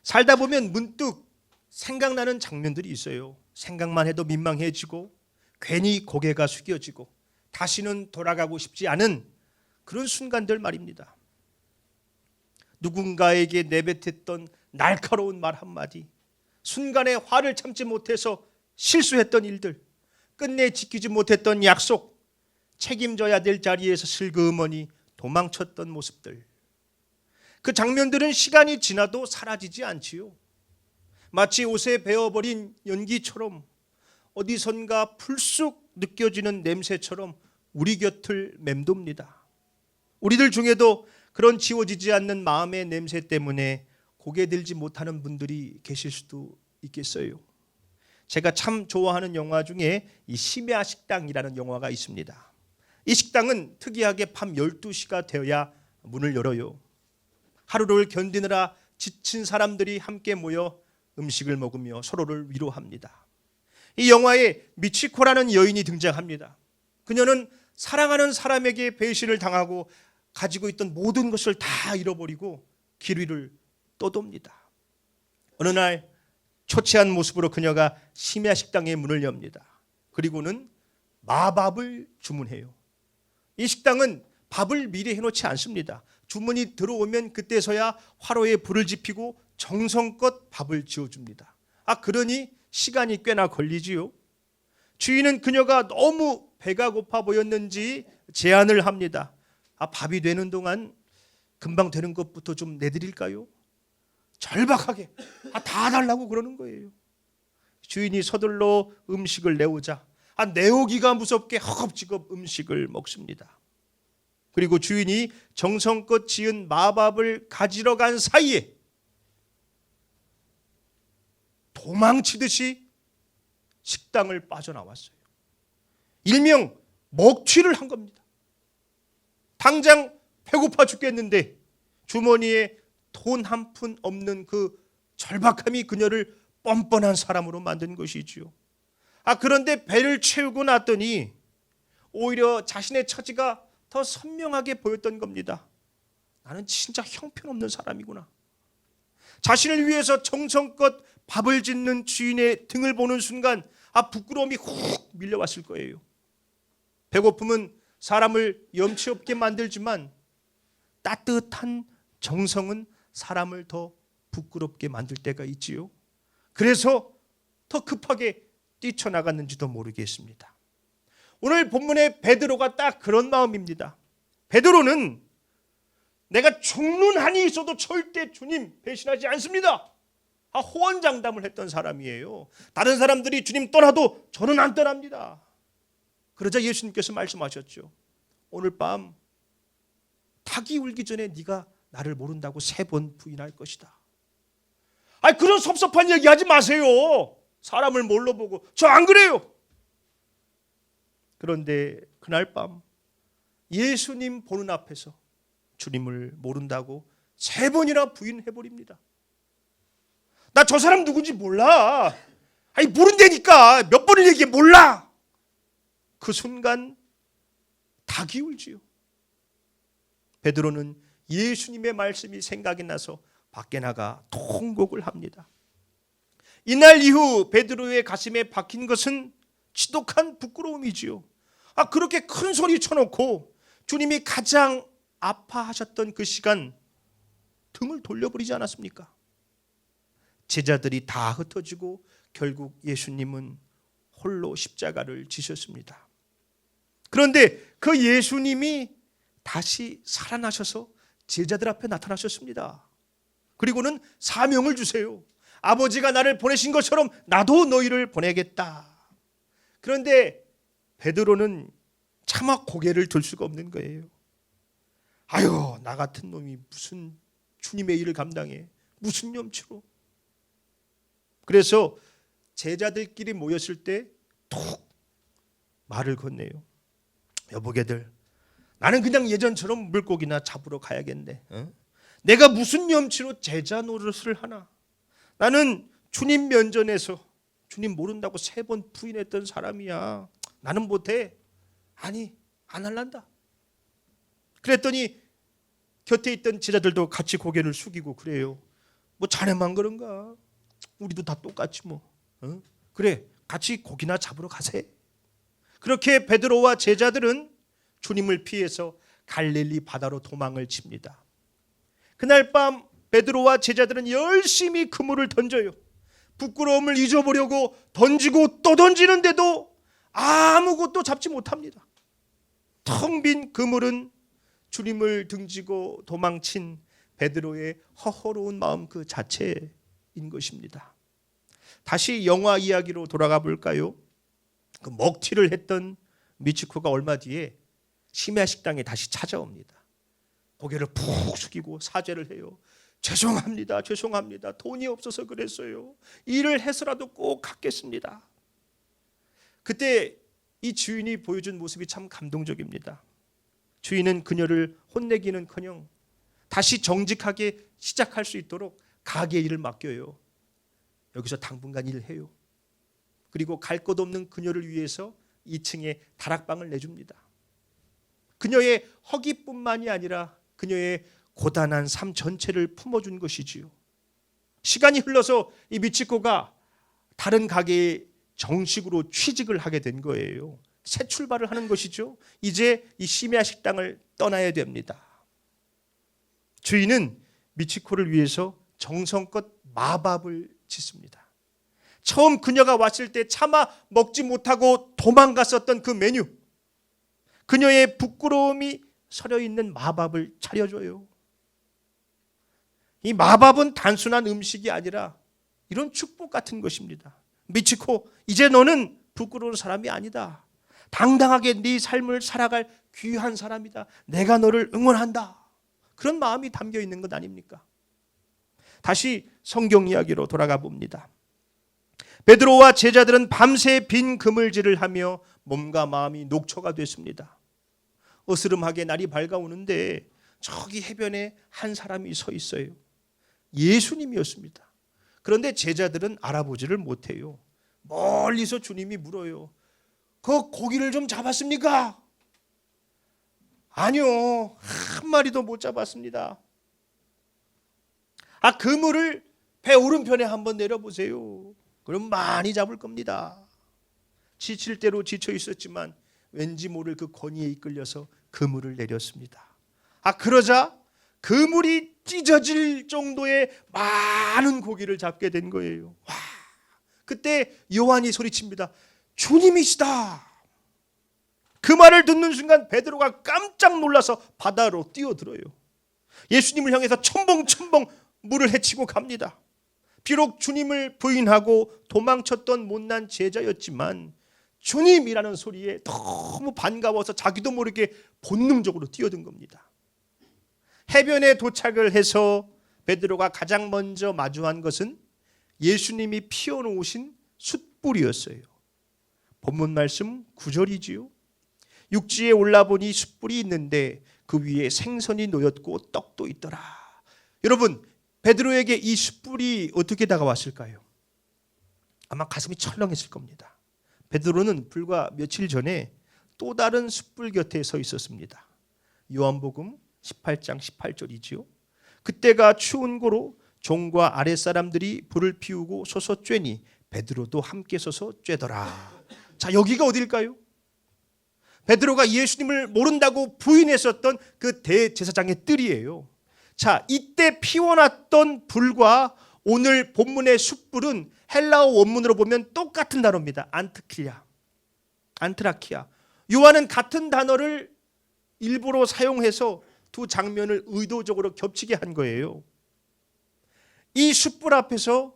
살다 보면 문득 생각나는 장면들이 있어요. 생각만 해도 민망해지고 괜히 고개가 숙여지고 다시는 돌아가고 싶지 않은 그런 순간들 말입니다. 누군가에게 내뱉었던 날카로운 말 한마디, 순간에 화를 참지 못해서 실수했던 일들, 끝내 지키지 못했던 약속, 책임져야 될 자리에서 슬그머니 도망쳤던 모습들, 그 장면들은 시간이 지나도 사라지지 않지요. 마치 옷에 배어버린 연기처럼 어디선가 풀쑥 느껴지는 냄새처럼 우리 곁을 맴돕니다. 우리들 중에도 그런 지워지지 않는 마음의 냄새 때문에 고개 들지 못하는 분들이 계실 수도 있겠어요. 제가 참 좋아하는 영화 중에 이 심야 식당이라는 영화가 있습니다. 이 식당은 특이하게 밤 12시가 되어야 문을 열어요. 하루를 견디느라 지친 사람들이 함께 모여 음식을 먹으며 서로를 위로합니다. 이 영화에 미치코라는 여인이 등장합니다. 그녀는 사랑하는 사람에게 배신을 당하고 가지고 있던 모든 것을 다 잃어버리고 길 위를 떠돕니다. 어느 날 초췌한 모습으로 그녀가 심야 식당의 문을 엽니다. 그리고는 마밥을 주문해요. 이 식당은 밥을 미리 해놓지 않습니다. 주문이 들어오면 그때서야 화로에 불을 지피고 정성껏 밥을 지어줍니다. 그러니 시간이 꽤나 걸리지요. 주인은 그녀가 너무 배가 고파 보였는지 제안을 합니다. 밥이 되는 동안 금방 되는 것부터 좀 내드릴까요? 절박하게 다 달라고 그러는 거예요. 주인이 서둘러 음식을 내오자 내오기가 무섭게 허겁지겁 음식을 먹습니다. 그리고 주인이 정성껏 지은 마밥을 가지러 간 사이에 도망치듯이 식당을 빠져나왔어요. 일명 먹튀를 한 겁니다. 당장 배고파 죽겠는데 주머니에 돈 한 푼 없는 그 절박함이 그녀를 뻔뻔한 사람으로 만든 것이지요. 그런데 배를 채우고 났더니 오히려 자신의 처지가 더 선명하게 보였던 겁니다. 나는 진짜 형편없는 사람이구나. 자신을 위해서 정성껏 밥을 짓는 주인의 등을 보는 순간 부끄러움이 훅 밀려왔을 거예요. 배고픔은 사람을 염치 없게 만들지만 따뜻한 정성은 사람을 더 부끄럽게 만들 때가 있지요. 그래서 더 급하게 뛰쳐나갔는지도 모르겠습니다. 오늘 본문의 베드로가 딱 그런 마음입니다. 베드로는 내가 죽는 한이 있어도 절대 주님 배신하지 않습니다. 호언장담을 했던 사람이에요. 다른 사람들이 주님 떠나도 저는 안 떠납니다. 그러자 예수님께서 말씀하셨죠. 오늘 밤 닭이 울기 전에 네가 나를 모른다고 3번 부인할 것이다. 그런 섭섭한 얘기 하지 마세요. 사람을 뭘로 보고. 저 안 그래요. 그런데 그날 밤 예수님 보는 앞에서 주님을 모른다고 3번이나 부인해버립니다. 나 저 사람 누군지 몰라. 모른다니까. 몇 번을 얘기해 몰라. 그 순간 닭이 울지요. 베드로는 예수님의 말씀이 생각이 나서 밖에 나가 통곡을 합니다. 이날 이후 베드로의 가슴에 박힌 것은 지독한 부끄러움이지요. 그렇게 큰 소리 쳐놓고 주님이 가장 아파하셨던 그 시간 등을 돌려버리지 않았습니까? 제자들이 다 흩어지고 결국 예수님은 홀로 십자가를 지셨습니다. 그런데 그 예수님이 다시 살아나셔서 제자들 앞에 나타나셨습니다. 그리고는 사명을 주세요. 아버지가 나를 보내신 것처럼 나도 너희를 보내겠다. 그런데 베드로는 차마 고개를 들 수가 없는 거예요. 나 같은 놈이 무슨 주님의 일을 감당해. 무슨 염치로. 그래서 제자들끼리 모였을 때 툭 말을 건네요. 여보게들, 나는 그냥 예전처럼 물고기나 잡으러 가야겠네. 내가 무슨 염치로 제자 노릇을 하나. 나는 주님 면전에서 주님 모른다고 3번 부인했던 사람이야. 나는 못해. 안 할란다. 그랬더니 곁에 있던 제자들도 같이 고개를 숙이고 그래요. 뭐 자네만 그런가? 우리도 다 똑같지 뭐. 어? 그래, 같이 고기나 잡으러 가세. 그렇게 베드로와 제자들은 주님을 피해서 갈릴리 바다로 도망을 칩니다. 그날 밤 베드로와 제자들은 열심히 그물을 던져요. 부끄러움을 잊어보려고 던지고 또 던지는데도 아무것도 잡지 못합니다. 텅 빈 그물은 주님을 등지고 도망친 베드로의 허허로운 마음 그 자체인 것입니다. 다시 영화 이야기로 돌아가 볼까요? 그 먹튀를 했던 미치코가 얼마 뒤에 심야 식당에 다시 찾아옵니다. 고개를 푹 숙이고 사죄를 해요. 죄송합니다. 죄송합니다. 돈이 없어서 그랬어요. 일을 해서라도 꼭 갚겠습니다. 그때 이 주인이 보여준 모습이 참 감동적입니다. 주인은 그녀를 혼내기는커녕 다시 정직하게 시작할 수 있도록 가게 일을 맡겨요. 여기서 당분간 일해요. 그리고 갈 곳 없는 그녀를 위해서 2층에 다락방을 내줍니다. 그녀의 허기뿐만이 아니라 그녀의 고단한 삶 전체를 품어준 것이지요. 시간이 흘러서 이 미치코가 다른 가게에 정식으로 취직을 하게 된 거예요. 새 출발을 하는 것이죠. 이제 이 심야 식당을 떠나야 됩니다. 주인은 미치코를 위해서 정성껏 마밥을 짓습니다. 처음 그녀가 왔을 때 차마 먹지 못하고 도망갔었던 그 메뉴, 그녀의 부끄러움이 서려있는 마밥을 차려줘요. 이 마밥은 단순한 음식이 아니라 이런 축복 같은 것입니다. 미치코, 이제 너는 부끄러운 사람이 아니다. 당당하게 네 삶을 살아갈 귀한 사람이다. 내가 너를 응원한다. 그런 마음이 담겨 있는 것 아닙니까? 다시 성경 이야기로 돌아가 봅니다. 베드로와 제자들은 밤새 빈 그물질을 하며 몸과 마음이 녹초가 됐습니다. 어스름하게 날이 밝아오는데 저기 해변에 한 사람이 서 있어요. 예수님이었습니다. 그런데 제자들은 알아보지를 못해요. 멀리서 주님이 물어요. 그 고기를 좀 잡았습니까? 아니요, 한 마리도 못 잡았습니다. 그물을 배 오른편에 한번 내려보세요. 그럼 많이 잡을 겁니다. 지칠 대로 지쳐 있었지만 왠지 모를 그 권위에 이끌려서 그물을 내렸습니다. 그러자 그물이 찢어질 정도의 많은 고기를 잡게 된 거예요. 와, 그때 요한이 소리칩니다. 주님이시다. 그 말을 듣는 순간 베드로가 깜짝 놀라서 바다로 뛰어들어요. 예수님을 향해서 첨벙첨벙 물을 헤치고 갑니다. 비록 주님을 부인하고 도망쳤던 못난 제자였지만 주님이라는 소리에 너무 반가워서 자기도 모르게 본능적으로 뛰어든 겁니다. 해변에 도착을 해서 베드로가 가장 먼저 마주한 것은 예수님이 피워놓으신 숯불이었어요. 본문 말씀 9절이지요. 육지에 올라보니 숯불이 있는데 그 위에 생선이 놓였고 떡도 있더라. 여러분, 베드로에게 이 숯불이 어떻게 다가왔을까요? 아마 가슴이 철렁했을 겁니다. 베드로는 불과 며칠 전에 또 다른 숯불 곁에 서 있었습니다. 요한복음 18장 18절이지요. 그때가 추운 고로 종과 아랫사람들이 불을 피우고 서서 쬐니 베드로도 함께 서서 쬐더라. 자, 여기가 어딜까요? 베드로가 예수님을 모른다고 부인했었던 그 대제사장의 뜰이에요. 자, 이때 피워놨던 불과 오늘 본문의 숯불은 헬라어 원문으로 보면 똑같은 단어입니다. 안트라키아. 요한은 같은 단어를 일부러 사용해서 두 장면을 의도적으로 겹치게 한 거예요. 이 숯불 앞에서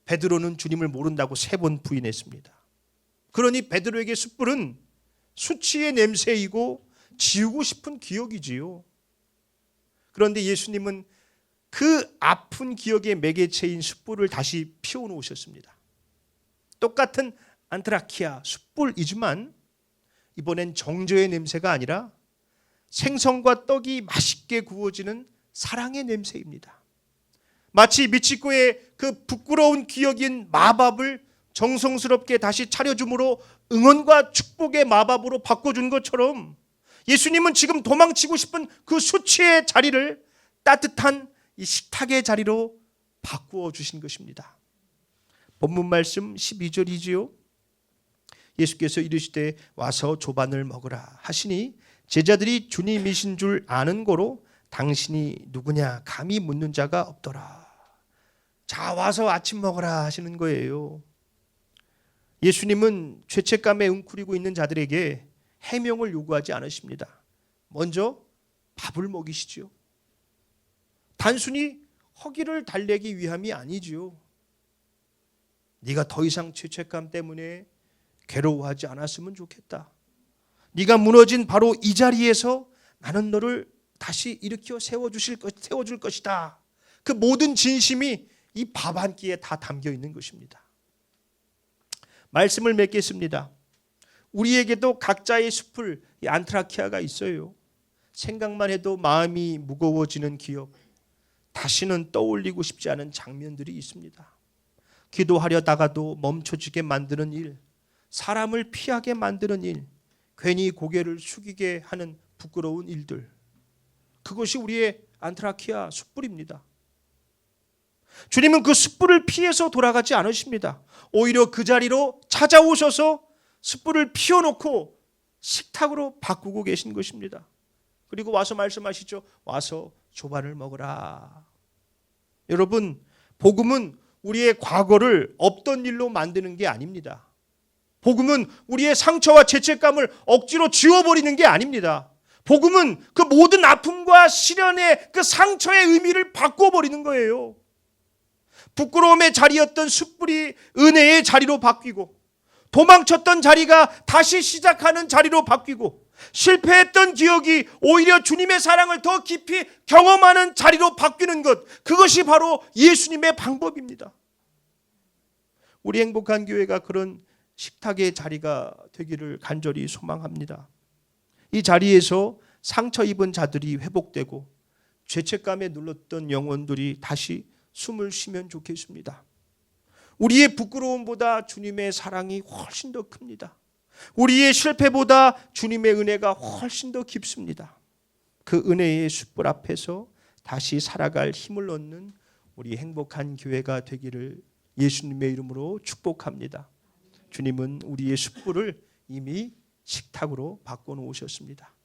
베드로는 주님을 모른다고 3번 부인했습니다. 그러니 베드로에게 숯불은 수치의 냄새이고 지우고 싶은 기억이지요. 그런데 예수님은 그 아픈 기억의 매개체인 숯불을 다시 피워놓으셨습니다. 똑같은 안트라키아 숯불이지만 이번엔 정죄의 냄새가 아니라 생선과 떡이 맛있게 구워지는 사랑의 냄새입니다. 마치 미치코의 그 부끄러운 기억인 마밥을 정성스럽게 다시 차려줌으로 응원과 축복의 마밥으로 바꿔준 것처럼 예수님은 지금 도망치고 싶은 그 수치의 자리를 따뜻한 이 식탁의 자리로 바꾸어 주신 것입니다. 본문 말씀 12절이지요. 예수께서 이르시되 와서 조반을 먹으라 하시니 제자들이 주님이신 줄 아는 고로 당신이 누구냐 감히 묻는 자가 없더라. 자, 와서 아침 먹으라 하시는 거예요. 예수님은 죄책감에 웅크리고 있는 자들에게 해명을 요구하지 않으십니다. 먼저 밥을 먹이시지요. 단순히 허기를 달래기 위함이 아니지요. 네가 더 이상 죄책감 때문에 괴로워하지 않았으면 좋겠다. 네가 무너진 바로 이 자리에서 나는 너를 다시 일으켜 세워줄 것이다. 그 모든 진심이 이 밥 한 끼에 다 담겨 있는 것입니다. 말씀을 맺겠습니다. 우리에게도 각자의 숲을, 이 안트라키아가 있어요. 생각만 해도 마음이 무거워지는 기억, 다시는 떠올리고 싶지 않은 장면들이 있습니다. 기도하려다가도 멈춰지게 만드는 일, 사람을 피하게 만드는 일, 괜히 고개를 숙이게 하는 부끄러운 일들, 그것이 우리의 안트라키아 숯불입니다. 주님은 그 숯불을 피해서 돌아가지 않으십니다. 오히려 그 자리로 찾아오셔서 숯불을 피워놓고 식탁으로 바꾸고 계신 것입니다. 그리고 와서 말씀하시죠. 와서 조반을 먹으라. 여러분, 복음은 우리의 과거를 없던 일로 만드는 게 아닙니다. 복음은 우리의 상처와 죄책감을 억지로 지워버리는 게 아닙니다. 복음은 그 모든 아픔과 시련의 그 상처의 의미를 바꿔버리는 거예요. 부끄러움의 자리였던 숯불이 은혜의 자리로 바뀌고, 도망쳤던 자리가 다시 시작하는 자리로 바뀌고, 실패했던 기억이 오히려 주님의 사랑을 더 깊이 경험하는 자리로 바뀌는 것, 그것이 바로 예수님의 방법입니다. 우리 행복한 교회가 그런 식탁의 자리가 되기를 간절히 소망합니다. 이 자리에서 상처 입은 자들이 회복되고 죄책감에 눌렀던 영혼들이 다시 숨을 쉬면 좋겠습니다. 우리의 부끄러움보다 주님의 사랑이 훨씬 더 큽니다. 우리의 실패보다 주님의 은혜가 훨씬 더 깊습니다. 그 은혜의 숯불 앞에서 다시 살아갈 힘을 얻는 우리 행복한 교회가 되기를 예수님의 이름으로 축복합니다. 주님은 우리의 숯불을 이미 식탁으로 바꿔 놓으셨습니다.